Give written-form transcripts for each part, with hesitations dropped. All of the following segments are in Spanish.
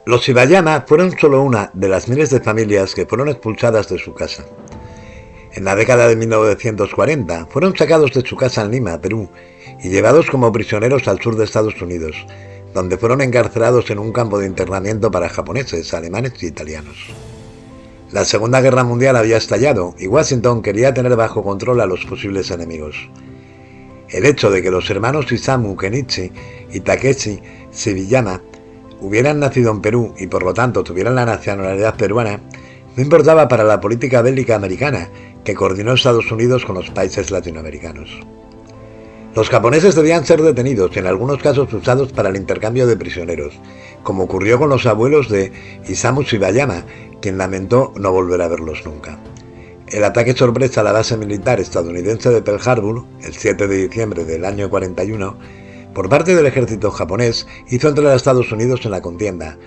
Los Ibayama fueron solo una de las miles de familias que fueron expulsadas de su casa. En la década de 1940 fueron sacados de su casa en Lima, Perú, y llevados como prisioneros al sur de Estados Unidos, donde fueron encarcelados en un campo de internamiento para japoneses, alemanes y italianos. La Segunda Guerra Mundial había estallado y Washington quería tener bajo control a los posibles enemigos. El hecho de que los hermanos Isamu Kenichi y Takeshi Sugiyama hubieran nacido en Perú y por lo tanto tuvieran la nacionalidad peruana no importaba para la política bélica americana que coordinó Estados Unidos con los países latinoamericanos. Los japoneses debían ser detenidos y en algunos casos usados para el intercambio de prisioneros, como ocurrió con los abuelos de Isamu Shibayama, quien lamentó no volver a verlos nunca. El ataque sorpresa a la base militar estadounidense de Pearl Harbor, el 7 de diciembre del año 41, por parte del ejército japonés, hizo entrar a Estados Unidos en la contienda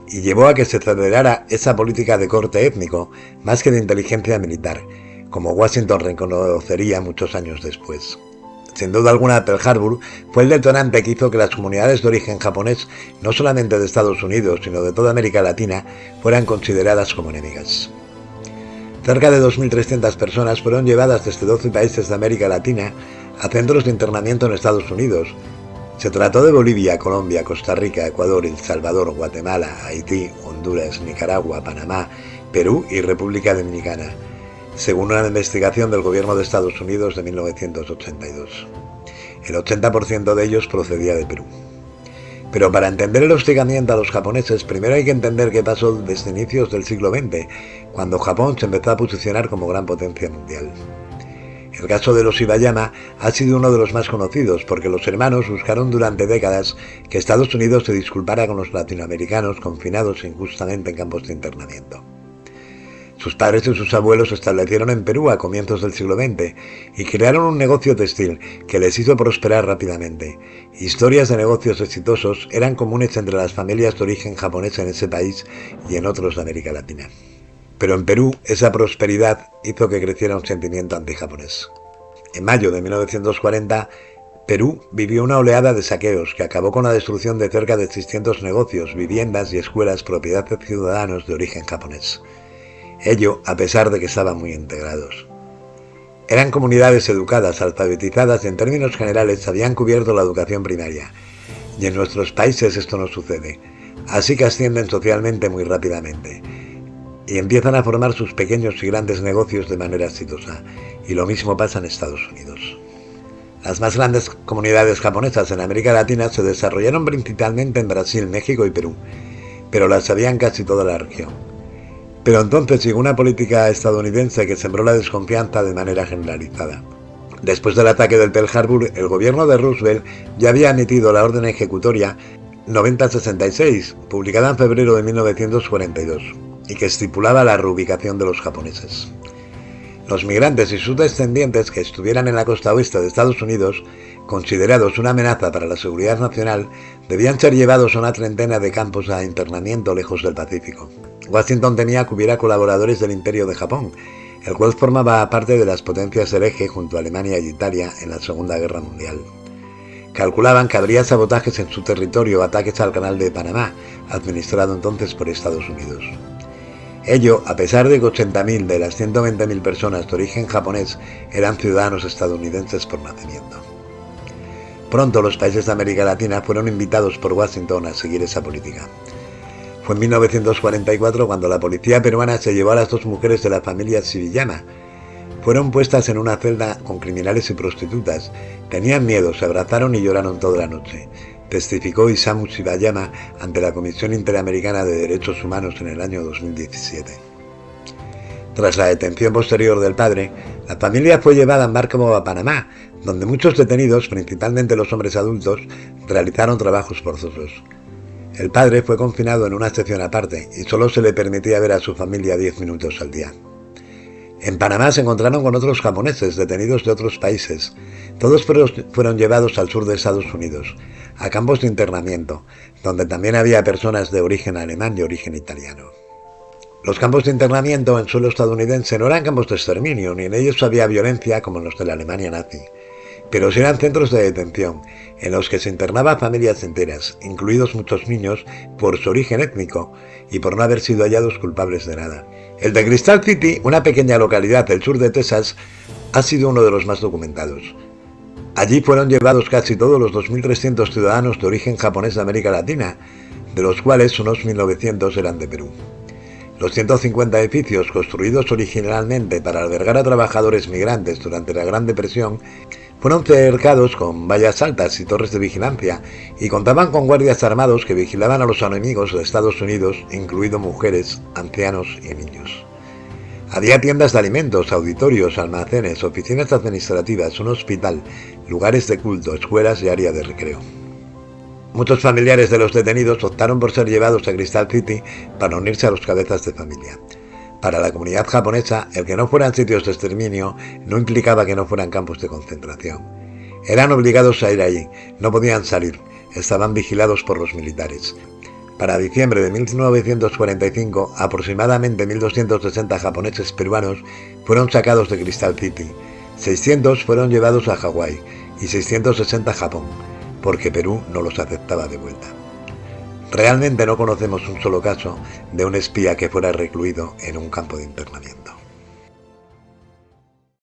y llevó a que se acelerara esa política de corte étnico más que de inteligencia militar, como Washington reconocería muchos años después. Sin duda alguna, Pearl Harbor fue el detonante que hizo que las comunidades de origen japonés, no solamente de Estados Unidos, sino de toda América Latina, fueran consideradas como enemigas. Cerca de 2.300 personas fueron llevadas desde 12 países de América Latina a centros de internamiento en Estados Unidos. Se trató de Bolivia, Colombia, Costa Rica, Ecuador, El Salvador, Guatemala, Haití, Honduras, Nicaragua, Panamá, Perú y República Dominicana, según una investigación del gobierno de Estados Unidos de 1982. El 80% de ellos procedía de Perú. Pero para entender el hostigamiento a los japoneses, primero hay que entender qué pasó desde inicios del siglo XX, cuando Japón se empezó a posicionar como gran potencia mundial. El caso de los Ibayama ha sido uno de los más conocidos, porque los hermanos buscaron durante décadas que Estados Unidos se disculpara con los latinoamericanos confinados injustamente en campos de internamiento. Sus padres y sus abuelos se establecieron en Perú a comienzos del siglo XX y crearon un negocio textil que les hizo prosperar rápidamente. Historias de negocios exitosos eran comunes entre las familias de origen japonés en ese país y en otros de América Latina. Pero en Perú, esa prosperidad hizo que creciera un sentimiento antijaponés. En mayo de 1940, Perú vivió una oleada de saqueos que acabó con la destrucción de cerca de 600 negocios, viviendas y escuelas propiedad de ciudadanos de origen japonés. Ello a pesar de que estaban muy integrados. Eran comunidades educadas, alfabetizadas y en términos generales habían cubierto la educación primaria. Y en nuestros países esto no sucede, así que ascienden socialmente muy rápidamente. Y empiezan a formar sus pequeños y grandes negocios de manera exitosa. Y lo mismo pasa en Estados Unidos. Las más grandes comunidades japonesas en América Latina se desarrollaron principalmente en Brasil, México y Perú, pero las había en casi toda la región. Pero entonces llegó una política estadounidense que sembró la desconfianza de manera generalizada. Después del ataque del Pearl Harbor, el gobierno de Roosevelt ya había emitido la orden ejecutoria 9066, publicada en febrero de 1942, y que estipulaba la reubicación de los japoneses. Los migrantes y sus descendientes que estuvieran en la costa oeste de Estados Unidos, considerados una amenaza para la seguridad nacional, debían ser llevados a una treintena de campos de internamiento lejos del Pacífico. Washington temía que hubiera colaboradores del Imperio de Japón, el cual formaba parte de las potencias del eje junto a Alemania y Italia en la Segunda Guerra Mundial. Calculaban que habría sabotajes en su territorio o ataques al Canal de Panamá, administrado entonces por Estados Unidos. Ello a pesar de que 80.000 de las 120.000 personas de origen japonés eran ciudadanos estadounidenses por nacimiento. Pronto los países de América Latina fueron invitados por Washington a seguir esa política. Fue en 1944 cuando la policía peruana se llevó a las dos mujeres de la familia Sugiyama. Fueron puestas en una celda con criminales y prostitutas. Tenían miedo, se abrazaron y lloraron toda la noche, testificó Isamu Shibayama ante la Comisión Interamericana de Derechos Humanos en el año 2017. Tras la detención posterior del padre, la familia fue llevada en barco a Panamá, donde muchos detenidos, principalmente los hombres adultos, realizaron trabajos forzosos. El padre fue confinado en una sección aparte y solo se le permitía ver a su familia 10 minutos al día. En Panamá se encontraron con otros japoneses detenidos de otros países. Todos fueron llevados al sur de Estados Unidos, a campos de internamiento, donde también había personas de origen alemán y origen italiano. Los campos de internamiento en suelo estadounidense no eran campos de exterminio, ni en ellos había violencia como en los de la Alemania nazi, pero sí eran centros de detención, en los que se internaban familias enteras, incluidos muchos niños, por su origen étnico y por no haber sido hallados culpables de nada. El de Crystal City, una pequeña localidad del sur de Texas, ha sido uno de los más documentados. Allí fueron llevados casi todos los 2.300 ciudadanos de origen japonés de América Latina, de los cuales unos 1.900 eran de Perú. Los 150 edificios construidos originalmente para albergar a trabajadores migrantes durante la Gran Depresión fueron cercados con vallas altas y torres de vigilancia y contaban con guardias armados que vigilaban a los enemigos de Estados Unidos, incluidos mujeres, ancianos y niños. Había tiendas de alimentos, auditorios, almacenes, oficinas administrativas, un hospital, lugares de culto, escuelas y área de recreo. Muchos familiares de los detenidos optaron por ser llevados a Crystal City para unirse a los cabezas de familia. Para la comunidad japonesa, el que no fueran sitios de exterminio no implicaba que no fueran campos de concentración. Eran obligados a ir allí, no podían salir, estaban vigilados por los militares. Para diciembre de 1945, aproximadamente 1.260 japoneses peruanos fueron sacados de Crystal City, 600 fueron llevados a Hawái y 660 a Japón, porque Perú no los aceptaba de vuelta. Realmente no conocemos un solo caso de un espía que fuera recluido en un campo de internamiento.